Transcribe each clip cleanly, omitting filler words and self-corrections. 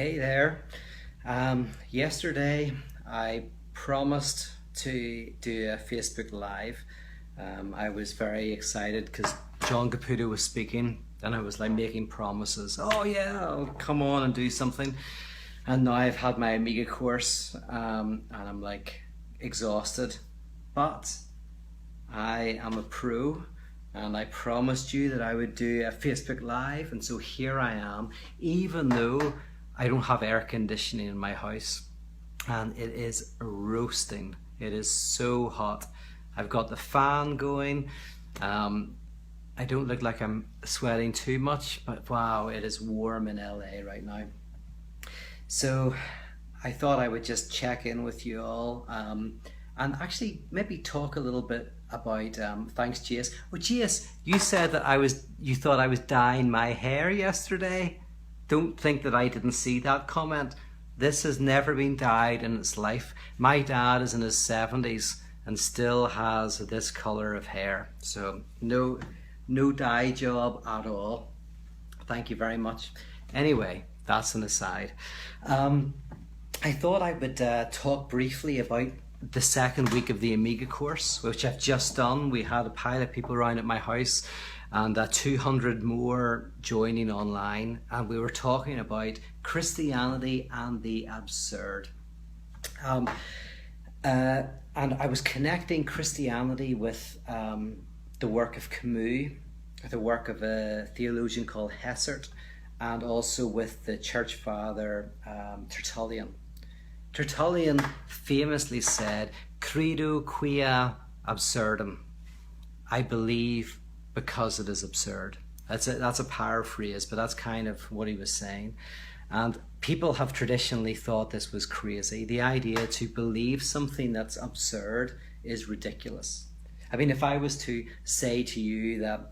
Hey there. Yesterday I promised to do a Facebook Live. I was very excited because John Caputo was speaking and I was like making promises. Oh yeah, I'll come on and do something. And now I've had my Amiga course and I'm like exhausted. But I am a pro and I promised you that I would do a Facebook Live, and so here I am, even though I don't have air conditioning in my house and it is roasting. It is so hot. I've got the fan going. I don't look like I'm sweating too much, but wow, it is warm in LA right now. So I thought I would just check in with you all and actually maybe talk a little bit about thanks Jace. Well Jace, you said that you thought I was dyeing my hair yesterday. Don't think that I didn't see that comment. This has never been dyed in its life. My dad is in his 70s and still has this color of hair. So no dye job at all. Thank you very much. Anyway, that's an aside. I thought I would talk briefly about the second week of the Amiga course, which I've just done. We had a pile of people around at my house and 200 more joining online, and we were talking about Christianity and the absurd. And I was connecting Christianity with the work of Camus, the work of a theologian called Hessert, and also with the church father Tertullian. Tertullian famously said, "Credo quia absurdum." I believe because it is absurd. That's a paraphrase, but that's kind of what he was saying. And people have traditionally thought this was crazy. The idea to believe something that's absurd is ridiculous. I mean, if I was to say to you that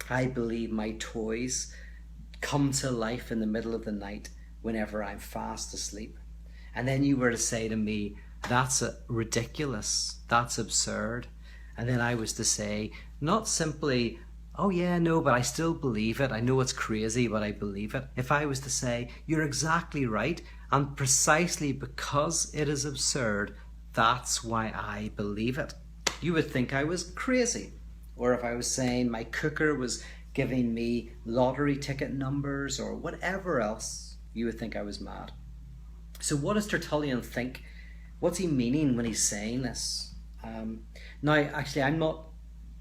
I believe my toys come to life in the middle of the night whenever I'm fast asleep, and then you were to say to me, that's ridiculous, that's absurd, and then I was to say, not simply, oh yeah, no, but I still believe it, I know it's crazy, but I believe it. If I was to say, you're exactly right, and precisely because it is absurd, that's why I believe it, you would think I was crazy. Or if I was saying my cooker was giving me lottery ticket numbers or whatever else, you would think I was mad. So what does Tertullian think? What's he meaning when he's saying this? Now, actually, I'm not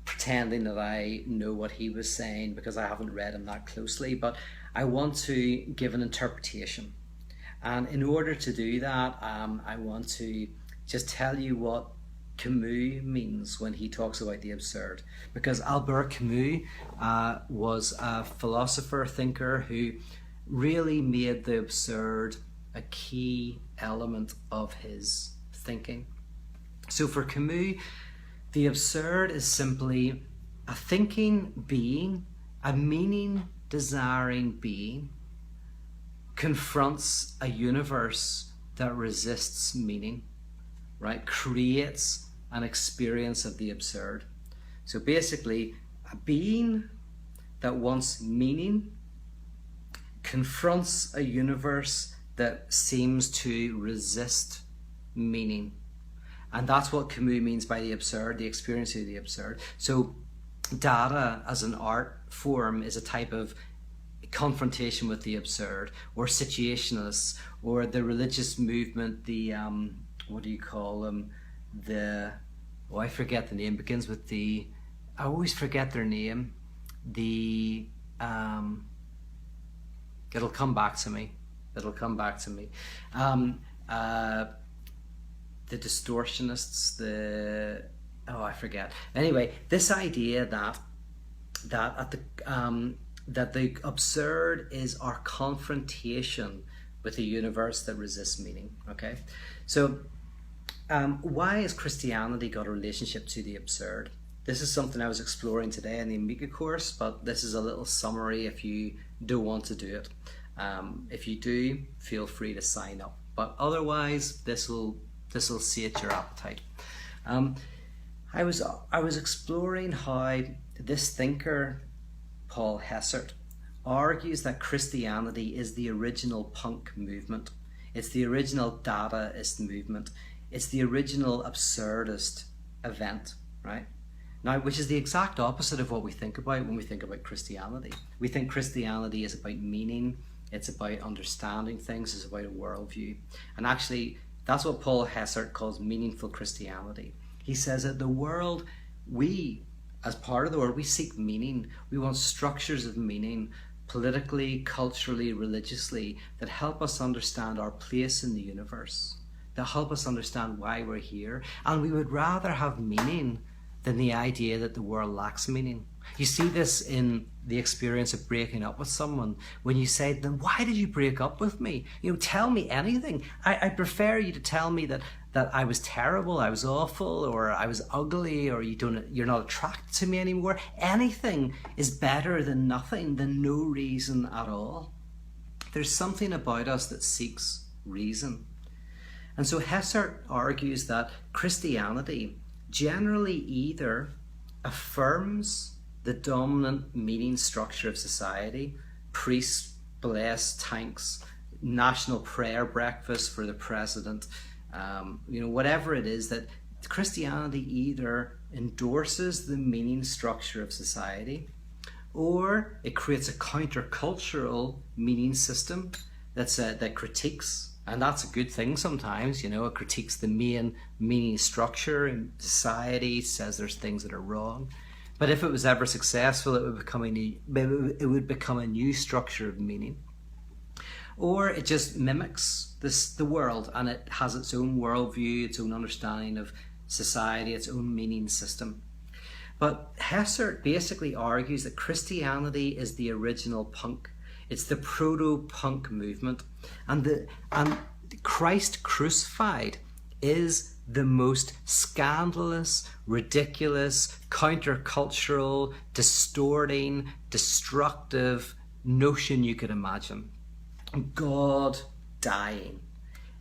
pretending that I know what he was saying because I haven't read him that closely, but I want to give an interpretation. And in order to do that, I want to just tell you what Camus means when he talks about the absurd. Because Albert Camus was a philosopher, thinker who really made the absurd a key element of his thinking. So for Camus, the absurd is simply a thinking being, a meaning-desiring being, confronts a universe that resists meaning, right? Creates an experience of the absurd. So basically, a being that wants meaning confronts a universe that seems to resist meaning. And that's what Camus means by the absurd, the experience of the absurd. So Dada as an art form is a type of confrontation with the absurd, or situationists, or the religious movement, the what do you call them? I forget the name, begins with the, I always forget their name. It'll come back to me. The distortionists, I forget. Anyway, this idea that the absurd is our confrontation with a universe that resists meaning. Okay, so why has Christianity got a relationship to the absurd? This is something I was exploring today in the Amiga course, but this is a little summary if you don't want to do it. If you do, feel free to sign up. But otherwise, this will sate your appetite. I was exploring how this thinker, Paul Hessert, argues that Christianity is the original punk movement. It's the original Dadaist movement. It's the original absurdist event, right? Now, which is the exact opposite of what we think about when we think about Christianity. We think Christianity is about meaning, it's about understanding things, it's about a worldview. And actually, that's what Paul Hessert calls meaningful Christianity. He says that the world, we, as part of the world, we seek meaning. We want structures of meaning, politically, culturally, religiously, that help us understand our place in the universe, that help us understand why we're here. And we would rather have meaning than the idea that the world lacks meaning. You see this in the experience of breaking up with someone. When you say to them, why did you break up with me? Tell me anything. I prefer you to tell me that I was terrible, I was awful, or I was ugly, or you're not attracted to me anymore. Anything is better than nothing, than no reason at all. There's something about us that seeks reason. And so Hessert argues that Christianity generally either affirms the dominant meaning structure of society, priests bless tanks, national prayer breakfast for the president, whatever it is, that Christianity either endorses the meaning structure of society, or it creates a countercultural meaning system that critiques. And that's a good thing sometimes, it critiques the main meaning structure in society, says there's things that are wrong. But if it was ever successful, it would become a new structure of meaning. Or it just mimics the world, and it has its own worldview, its own understanding of society, its own meaning system. But Hessert basically argues that Christianity is the original punk. It's the proto-punk movement. And Christ crucified is the most scandalous, ridiculous, countercultural, distorting, destructive notion you could imagine. God dying.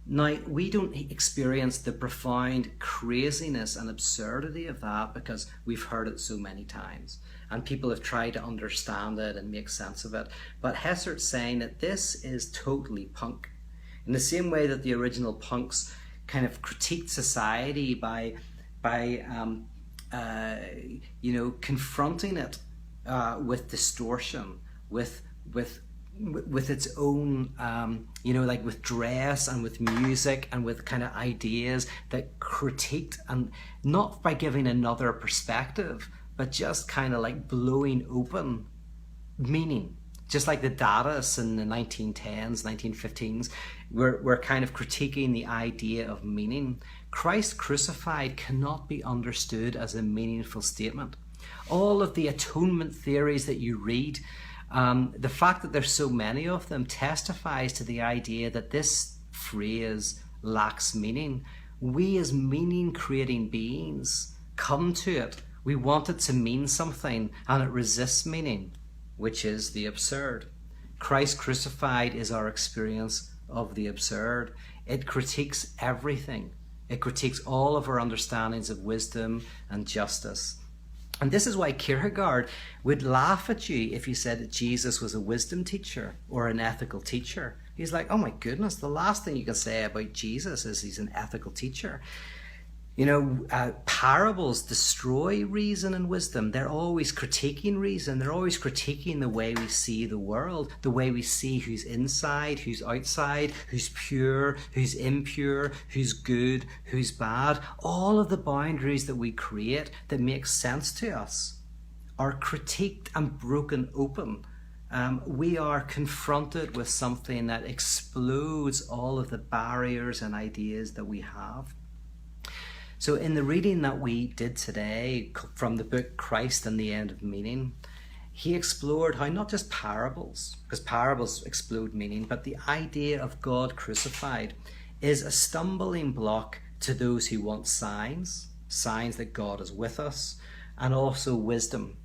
Now, we don't experience the profound craziness and absurdity of that because we've heard it so many times. And people have tried to understand it and make sense of it. But Hessert's saying that this is totally punk. In the same way that the original punks kind of critiqued society by confronting it with distortion, with its own, like with dress and with music and with kind of ideas that critiqued, and not by giving another perspective, but just kind of like blowing open meaning. Just like the Dadaists in the 1910s, 1915s, were kind of critiquing the idea of meaning. Christ crucified cannot be understood as a meaningful statement. All of the atonement theories that you read, the fact that there's so many of them testifies to the idea that this phrase lacks meaning. We as meaning-creating beings come to it. We want it to mean something, and it resists meaning, which is the absurd. Christ crucified is our experience of the absurd. It critiques everything. It critiques all of our understandings of wisdom and justice. And this is why Kierkegaard would laugh at you if you said that Jesus was a wisdom teacher or an ethical teacher. He's like, oh my goodness, the last thing you can say about Jesus is he's an ethical teacher. Parables destroy reason and wisdom. They're always critiquing reason. They're always critiquing the way we see the world, the way we see who's inside, who's outside, who's pure, who's impure, who's good, who's bad. All of the boundaries that we create that make sense to us are critiqued and broken open. We are confronted with something that explodes all of the barriers and ideas that we have. So in the reading that we did today from the book Christ and the End of Meaning, he explored how not just parables, because parables explode meaning, but the idea of God crucified is a stumbling block to those who want signs that God is with us, and also wisdom,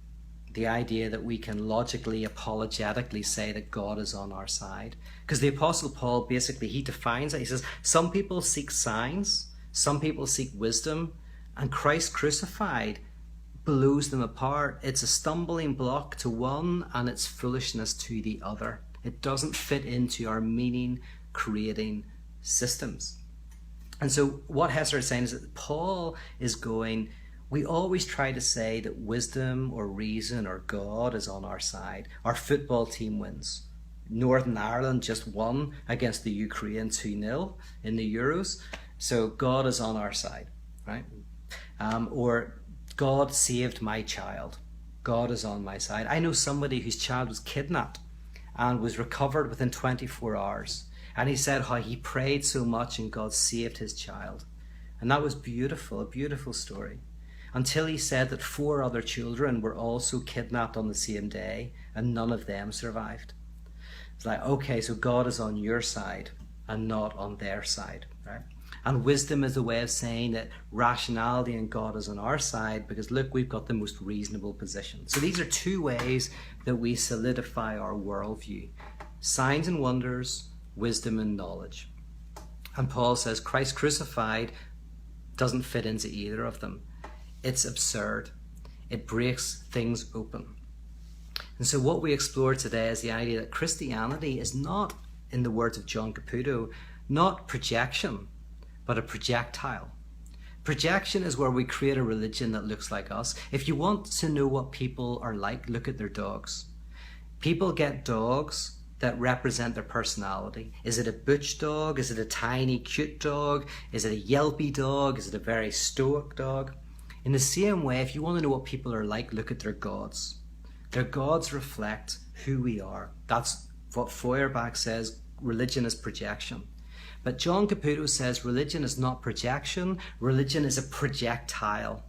the idea that we can logically, apologetically say that God is on our side. Because the Apostle Paul basically, he defines it. He says, some people seek signs, some people seek wisdom, and Christ crucified blows them apart. It's a stumbling block to one and it's foolishness to the other. It doesn't fit into our meaning creating systems. And so what Hesser is saying is that Paul is going, we always try to say that wisdom or reason or God is on our side. Our football team wins. Northern Ireland just won against the Ukraine 2-0 in the Euros. So God is on our side, right? Or God saved my child. God is on my side. I know somebody whose child was kidnapped and was recovered within 24 hours. And he said how he prayed so much and God saved his child. And that was beautiful, a beautiful story. Until he said that 4 other children were also kidnapped on the same day and none of them survived. It's like, okay, so God is on your side and not on their side, right? And wisdom is a way of saying that rationality and God is on our side because, look, we've got the most reasonable position. So these are 2 ways that we solidify our worldview. Signs and wonders, wisdom and knowledge. And Paul says Christ crucified doesn't fit into either of them. It's absurd. It breaks things open. And so what we explore today is the idea that Christianity is not, in the words of John Caputo, not projection, but a projectile. Projection is where we create a religion that looks like us. If you want to know what people are like, look at their dogs. People get dogs that represent their personality. Is it a butch dog? Is it a tiny, cute dog? Is it a yelpy dog? Is it a very stoic dog? In the same way, if you want to know what people are like, look at their gods. Their gods reflect who we are. That's what Feuerbach says, religion is projection. But John Caputo says religion is not projection, religion is a projectile.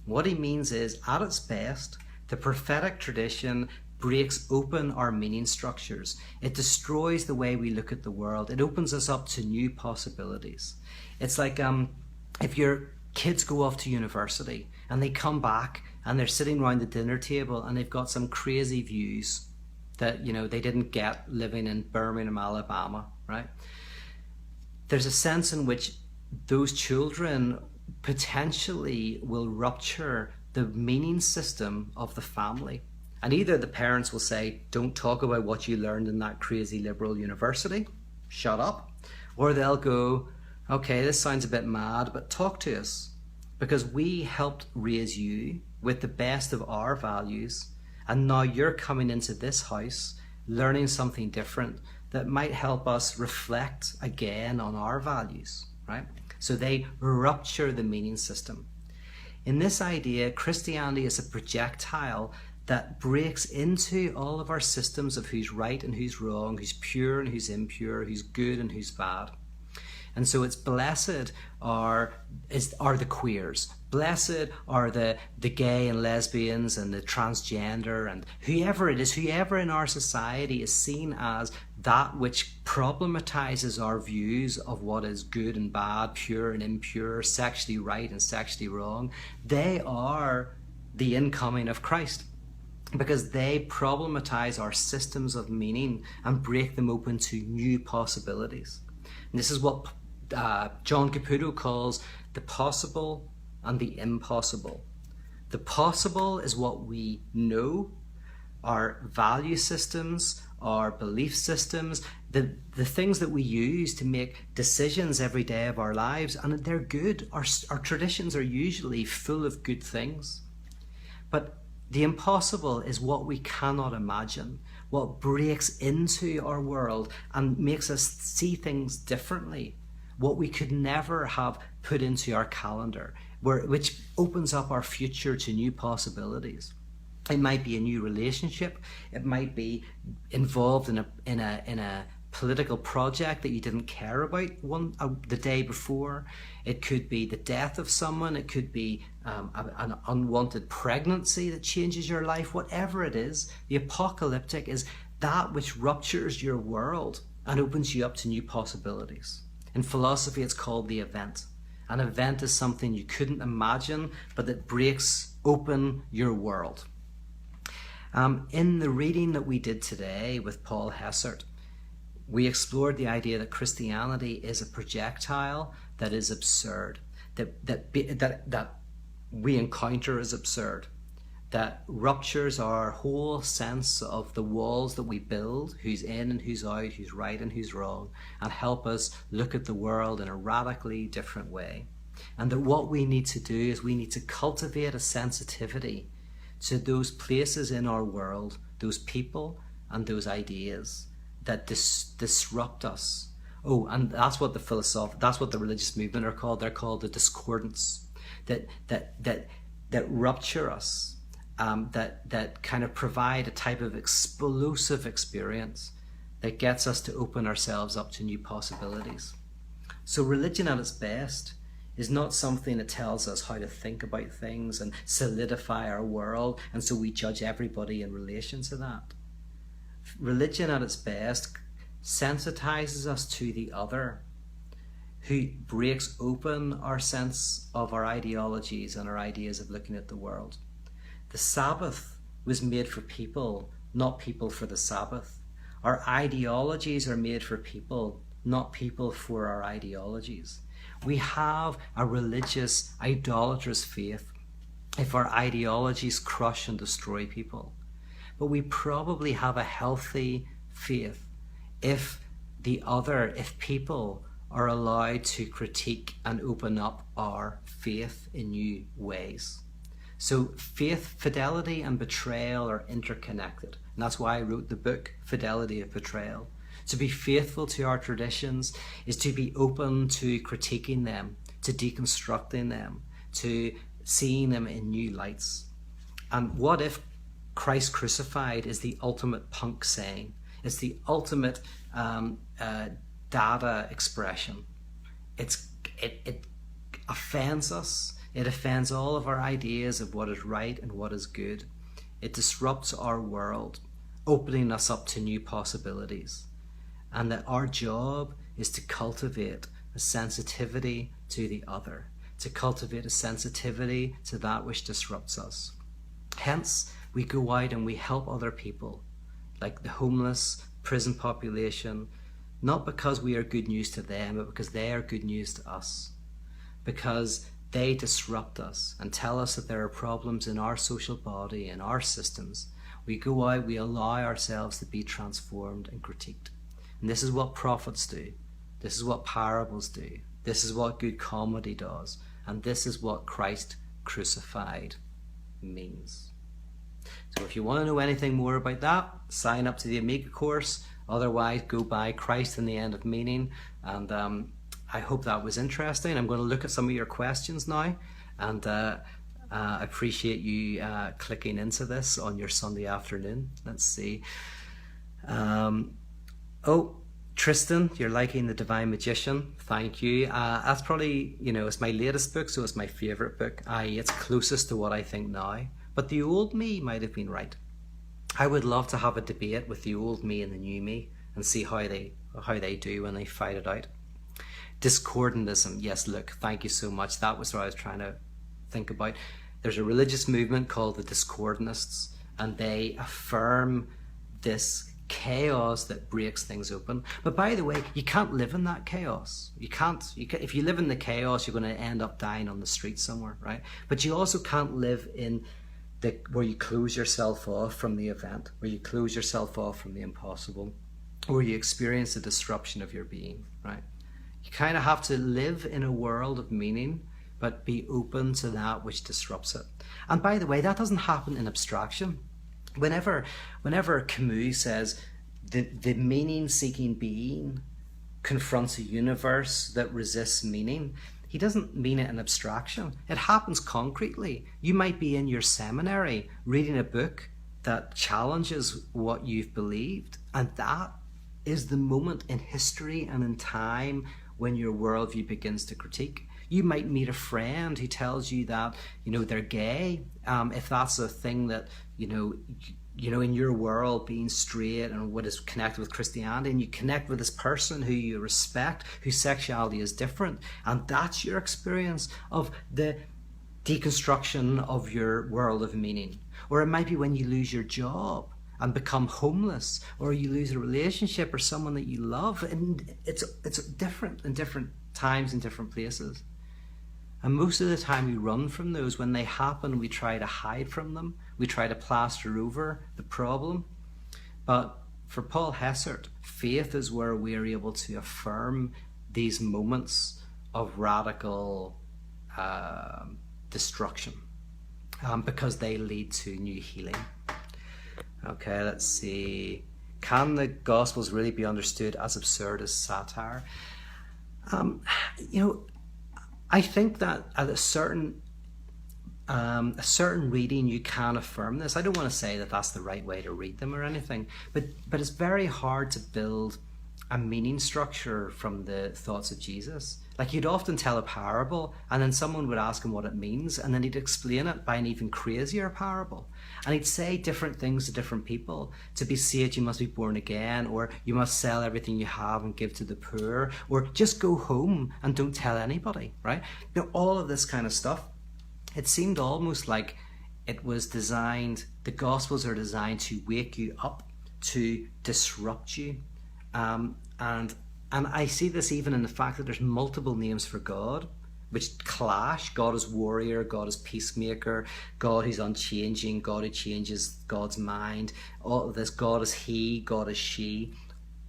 What he means is, at its best, the prophetic tradition breaks open our meaning structures. It destroys the way we look at the world. It opens us up to new possibilities. It's like if your kids go off to university and they come back and they're sitting around the dinner table and they've got some crazy views that, you know, they didn't get living in Birmingham, Alabama, right? There's a sense in which those children potentially will rupture the meaning system of the family. And either the parents will say, don't talk about what you learned in that crazy liberal university, shut up. Or they'll go, okay, this sounds a bit mad, but talk to us. Because we helped raise you with the best of our values, and now you're coming into this house learning something different that might help us reflect again on our values, right? So they rupture the meaning system. In this idea, Christianity is a projectile that breaks into all of our systems of who's right and who's wrong, who's pure and who's impure, who's good and who's bad. And so it's blessed are the queers. Blessed are the gay and lesbians and the transgender and whoever it is, whoever in our society is seen as that which problematizes our views of what is good and bad, pure and impure, sexually right and sexually wrong. They are the incoming of Christ because they problematize our systems of meaning and break them open to new possibilities. And this is what John Caputo calls the possible and the impossible. The possible is what we know, our value systems, our belief systems, the things that we use to make decisions every day of our lives, and they're good. Our traditions are usually full of good things. But the impossible is what we cannot imagine, what breaks into our world and makes us see things differently, what we could never have put into our calendar, which opens up our future to new possibilities. It might be a new relationship. It might be involved in a political project that you didn't care about the day before. It could be the death of someone. It could be an unwanted pregnancy that changes your life. Whatever it is, the apocalyptic is that which ruptures your world and opens you up to new possibilities. In philosophy, it's called the event. An event is something you couldn't imagine, but that breaks open your world. In the reading that we did today with Paul Hessert, we explored the idea that Christianity is a projectile that is absurd, that we encounter as absurd. that ruptures our whole sense of the walls that we build, who's in and who's out, who's right and who's wrong, and help us look at the world in a radically different way. And that what we need to do is we need to cultivate a sensitivity to those places in our world, those people and those ideas that disrupt us. Oh, and that's what the religious movement are called. They're called the discordants, that rupture us, that kind of provide a type of explosive experience that gets us to open ourselves up to new possibilities. So religion at its best is not something that tells us how to think about things and solidify our world, and so we judge everybody in relation to that. Religion at its best sensitizes us to the other, who breaks open our sense of our ideologies and our ideas of looking at the world. The Sabbath was made for people, not people for the Sabbath. Our ideologies are made for people, not people for our ideologies. We have a religious, idolatrous faith if our ideologies crush and destroy people. But we probably have a healthy faith if people are allowed to critique and open up our faith in new ways. So faith, fidelity and betrayal are interconnected. And that's why I wrote the book, Fidelity of Betrayal. To be faithful to our traditions is to be open to critiquing them, to deconstructing them, to seeing them in new lights. And what if Christ crucified is the ultimate punk saying? It's the ultimate Dada expression. It offends us. It offends all of our ideas of what is right and what is good. It disrupts our world, opening us up to new possibilities. And that our job is to cultivate a sensitivity to the other, to cultivate a sensitivity to that which disrupts us. Hence, we go out and we help other people, like the homeless, prison population, not because we are good news to them, but because they are good news to us. Because they disrupt us and tell us that there are problems in our social body, in our systems. We go out, we allow ourselves to be transformed and critiqued. And this is what prophets do. This is what parables do. This is what good comedy does. And this is what Christ crucified means. So if you want to know anything more about that, sign up to the Amiga course. Otherwise, go by Christ and the End of Meaning. And I hope that was interesting. I'm going to look at some of your questions now. And I appreciate you clicking into this on your Sunday afternoon. Let's see. Oh, Tristan, you're liking The Divine Magician. Thank you. That's probably, it's my latest book, so it's my favourite book. It's closest to what I think now. But the old me might have been right. I would love to have a debate with the old me and the new me and see how they do when they fight it out. Discordantism. Yes, look, thank you so much. That was what I was trying to think about. There's a religious movement called the Discordantists, and they affirm this chaos that breaks things open. But by the way, you can't live in that chaos. You can't, if you live in the chaos, you're going to end up dying on the street somewhere, right? But you also can't live in where you close yourself off from the event, where you close yourself off from the impossible, where you experience the disruption of your being, right? You kind of have to live in a world of meaning, but be open to that which disrupts it. And by the way, that doesn't happen in abstraction. Whenever Camus says the meaning-seeking being confronts a universe that resists meaning, he doesn't mean it in abstraction. It happens concretely. You might be in your seminary reading a book that challenges what you've believed, and that is the moment in history and in time when your worldview begins to critique. You might meet a friend who tells you that, they're gay. If that's a thing that, in your world, being straight and what is connected with Christianity, and you connect with this person who you respect, whose sexuality is different, and that's your experience of the deconstruction of your world of meaning. Or it might be when you lose your job and become homeless, or you lose a relationship or someone that you love, and it's different in different times in different places. And most of the time we run from those. When they happen, we try to hide from them. we try to plaster over the problem. But for Paul Hessert, faith is where we're able to affirm these moments of radical destruction, because they lead to new healing. Okay, let's see. Can the Gospels really be understood as absurd as satire? I think that at a certain reading you can affirm this. I don't want to say that that's the right way to read them or anything, but it's very hard to build a meaning structure from the thoughts of Jesus. Like, he'd often tell a parable, and then someone would ask him what it means, and then he'd explain it by an even crazier parable. And he'd say different things to different people. To be saved, you must be born again, or you must sell everything you have and give to the poor, or just go home and don't tell anybody, right? All of this kind of stuff. It seemed almost like it was designed, the Gospels are designed to wake you up, to disrupt you. And I see this even in the fact that there's multiple names for God, which clash. God is warrior, God is peacemaker, God who's unchanging, God who changes God's mind. All of this, God is he, God is she.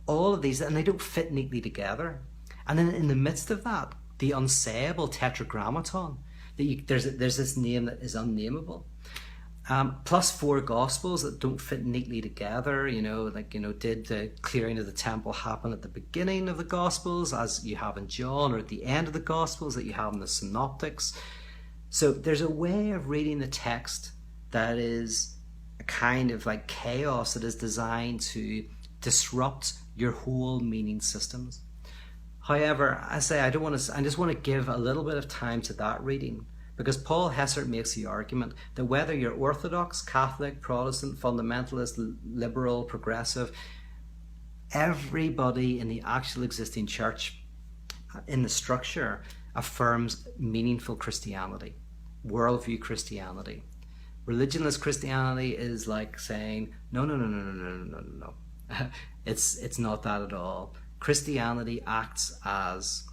All of these, and they don't fit neatly together. And then in the midst of that, the unsayable tetragrammaton. There's this name that is unnameable. Plus 4 Gospels that don't fit neatly together. Did the clearing of the temple happen at the beginning of the Gospels, as you have in John, or at the end of the Gospels that you have in the Synoptics? So there's a way of reading the text that is a kind of like chaos that is designed to disrupt your whole meaning systems. However, I just want to give a little bit of time to that reading, because Paul Hessert makes the argument that whether you're Orthodox, Catholic, Protestant, fundamentalist, liberal, progressive, everybody in the actual existing church in the structure affirms meaningful Christianity, worldview Christianity. Religionless Christianity is like saying, no. It's not that at all. Christianity acts as,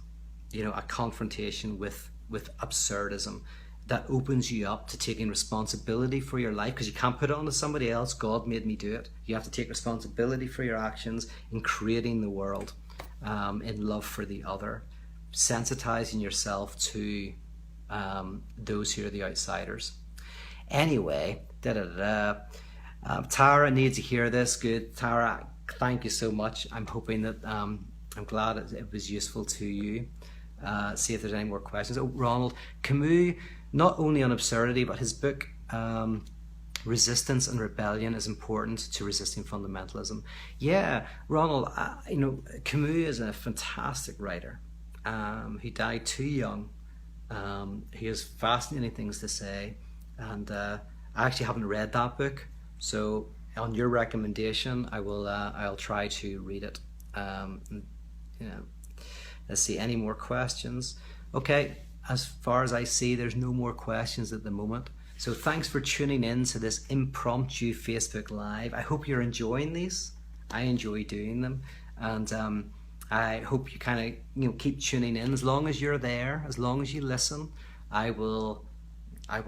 a confrontation with absurdism that opens you up to taking responsibility for your life, because you can't put it onto somebody else. God made me do it. You have to take responsibility for your actions in creating the world, in love for the other, sensitizing yourself to those who are the outsiders. Anyway, Tara needs to hear this. Good, Tara, thank you so much. I'm hoping that I'm glad it was useful to you. See if there's any more questions. Oh, Ronald, Camus, not only on absurdity, but his book Resistance and Rebellion is important to resisting fundamentalism. Yeah, Ronald, Camus is a fantastic writer. He died too young. He has fascinating things to say, and I actually haven't read that book, so on your recommendation, I'll try to read it. Let's see, any more questions? Okay, as far as I see, there's no more questions at the moment. So thanks for tuning in to this impromptu Facebook Live. I hope you're enjoying these. I enjoy doing them, and I hope you kind of keep tuning in. As long as you're there, as long as you listen, I will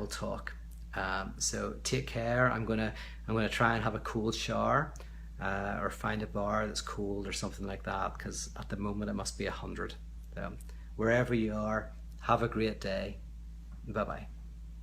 talk. So take care. I'm gonna try and have a cold shower, or find a bar that's cold or something like that, because at the moment it must be 100. Wherever you are, have a great day. Bye bye.